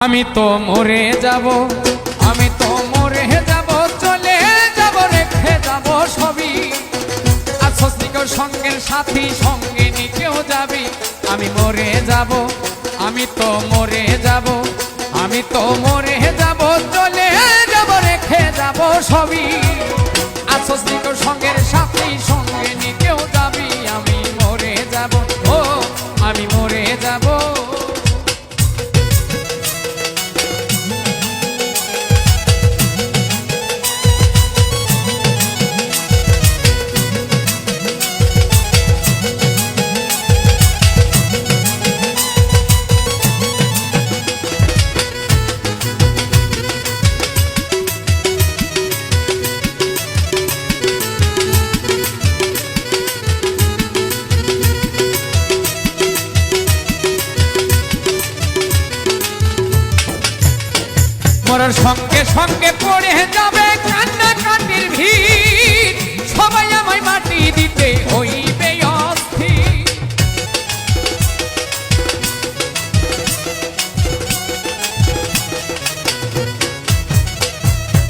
আমি তো মরে যাব, আমি তো মরে যাব, চলে যাব, রেখে যাব সবই। আছস নিকর সঙ্গের সাথী, সঙ্গে নিকেও যাবি। আমি মরে যাব, আমি তো মরে যাব, আমি তো মরে যাব, চলে যাব, রেখে যাব সবই। আছস নিকর সঙ্গের সাথী, সঙ্গে নিকেও যাবি। আমি মরে যাব, ও আমি মরে যাব। মরার সঙ্গে সঙ্গে পড়ে যাবে কান্নাকাটির ভিড়, সবাই আমায় মাটি দিতে হইবে অস্থির।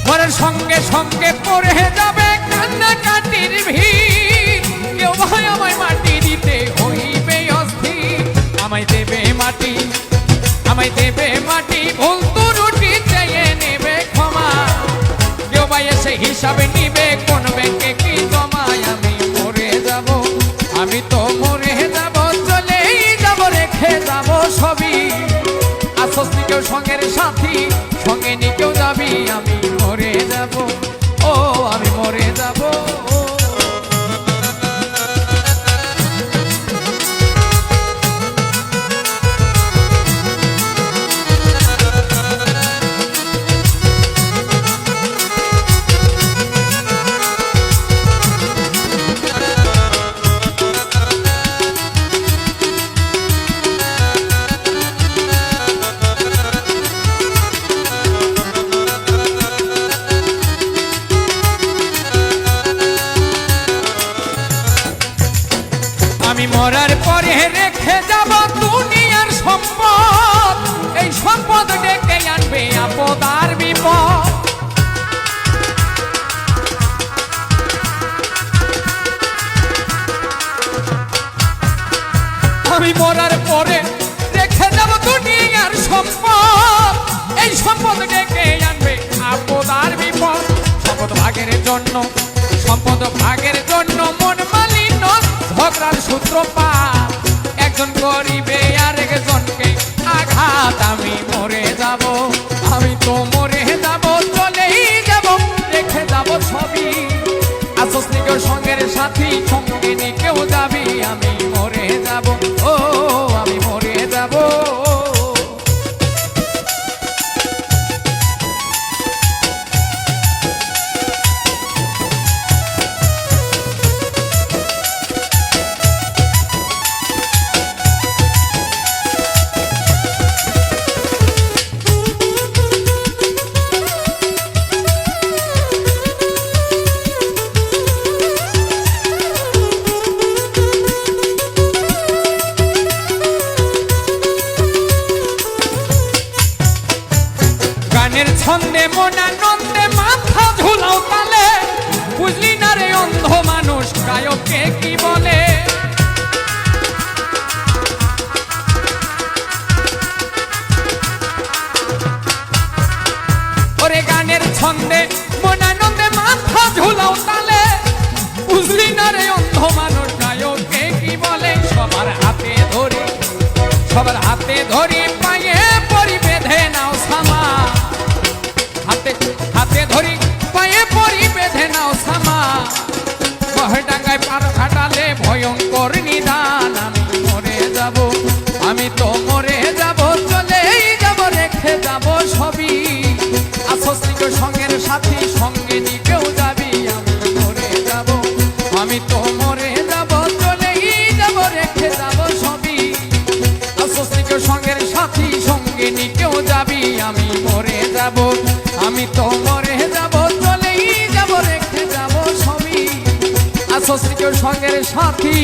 মরার সঙ্গে সঙ্গে পড়ে যাবে কান্নাকাটির ভিড়, কেউ ভাই আমায় মাটি দিতে হইবে অস্থির। আমায় দেবে মাটি, আমায় দেবে মাটি, ভুল ত্রুটি চেয়ে নেবে ক্ষমা। কেউ বা এসে হিসাবে নিবে কোন ব্যাংকে কি জমায়। আমি মরে যাব, আমি তো মরে যাব, চলেই যাব, রেখে যাব সবই। আছস নিকেও সঙ্গের সাথী, সঙ্গে নিকেও যাবি। আমি মরে যাব, ও আমি মরে যাব। আমি মরার পরে রেখে যাব দুনিয়ার সম্পদ, এই সম্পদ ডেকে আনবে আপদ আর বিপদ। আমি মরার পরে রেখে যাব দুনিয়ার সম্পদ, এই সম্পদ ডেকে আনবে আপদ আর বিপদ। সম্পদ ভাগের জন্য, সম্পদ ভাগের জন্য মন মালিন্য, ঝগড়ার সূত্রপাত, একজন করিবে আর একজনকে আঘাত। আমি মরে যাব, আমি তো মরে যাব, চলেই যাব, রেখে যাব সবই। আছস নিকেও সঙ্গের সাথী, সঙ্গে নিকেও যাবি। আমি মরে যাব, ও আমি মরে যাব। গানের ছন্দে মনানন্দে মাথা ঝুলাও তালে, বুঝলি না রে অন্ধ মানুষ গায়ককে কি বলে। ওরে গানের ছন্দে মনানন্দে মাথা ঝুলাও তালে, বুঝলি না রে অন্ধ মানুষ গায়ককে কি বলে। সবার হাতে ধরি, সবার হাতে ধরি, পায়ে পরি বেঁধে নাও সামা। হাতে হাতে ধরি, পায়ে পরি বেঁধে নাও সামা। ডাঙ্গায় পার খাটালে ভয়ঙ্কর নিদান। আমি মরে যাব, আমি তো মরে যাব, চলেই যাব, রেখে যাব সবই। আছস নিকেও সঙ্গের সাথী, সঙ্গে নিকেও যাবি। আমি মরে যাব, আমি তো মরে যাব, চলেই যাব, রেখে যাব সবই। আছস নিকেও সঙ্গের সাথী, সঙ্গে নিকেও যাবি। আমি মরে যাব, আমি তো মরে যাব, চলেই যাব, রেখে যাব সবই। আছস নিকেও সঙ্গের সাথী,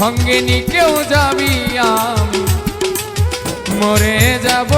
সঙ্গে নিকেও যাবি। আমি মরে যাব।